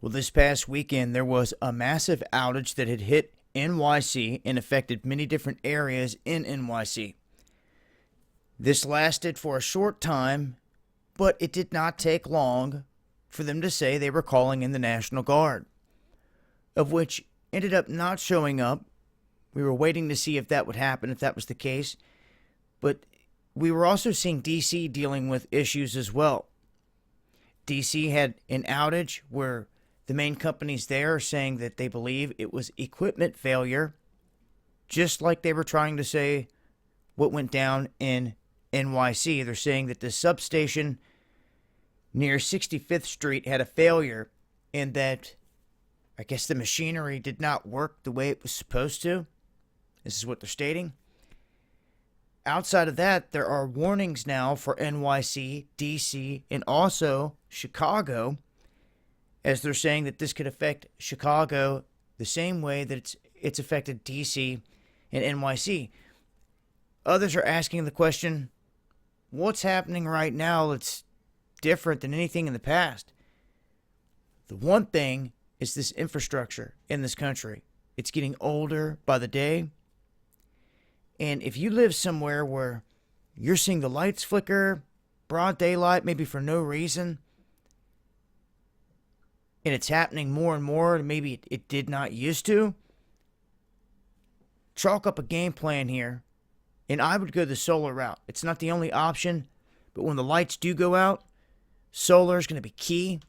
Well, this past weekend, there was a massive outage that had hit NYC and affected many different areas in NYC. This lasted for a short time, but it did not take long for them to say they were calling in the National Guard, of which ended up not showing up. We were waiting to see if that would happen, if that was the case. But we were also seeing DC dealing with issues as well. DC had an outage where the main companies there are saying that they believe it was equipment failure, just like they were trying to say what went down in NYC. They're saying that the substation near 65th Street had a failure and that I guess the machinery did not work the way it was supposed to. This is what they're stating. Outside of that, there are warnings now for NYC, DC, and also Chicago, as they're saying that this could affect Chicago the same way that it's affected DC and NYC. Others are asking the question, what's happening right now that's different than anything in the past? The one thing is this infrastructure in this country. It's getting older by the day. And if you live somewhere where you're seeing the lights flicker, broad daylight, maybe for no reason, and it's happening more and more, and maybe it did not used to, chalk up a game plan here, and I would go the solar route. It's not the only option, but when the lights do go out, solar is going to be key.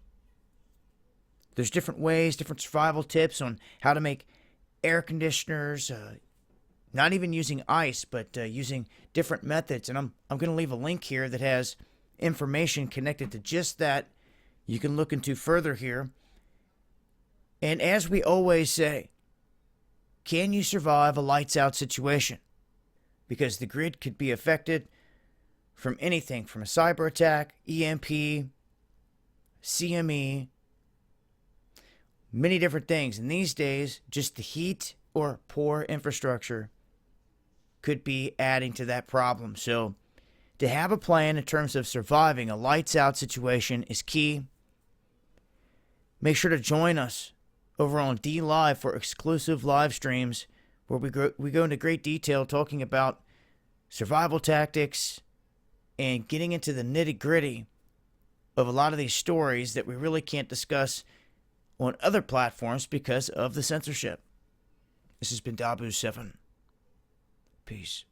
There's different ways, different survival tips on how to make air conditioners, not even using ice, but using different methods. And I'm going to leave a link here that has information connected to just that you can look into further here. And as we always say, can you survive a lights out situation? Because the grid could be affected from anything from a cyber attack, EMP, CME, many different things. And these days, just the heat or poor infrastructure could be adding to that problem. So to have a plan in terms of surviving a lights out situation is key. Make sure to join us over on D Live for exclusive live streams where we go into great detail talking about survival tactics and getting into the nitty-gritty of a lot of these stories that we really can't discuss on other platforms because of the censorship. This has been Dabu7. Peace.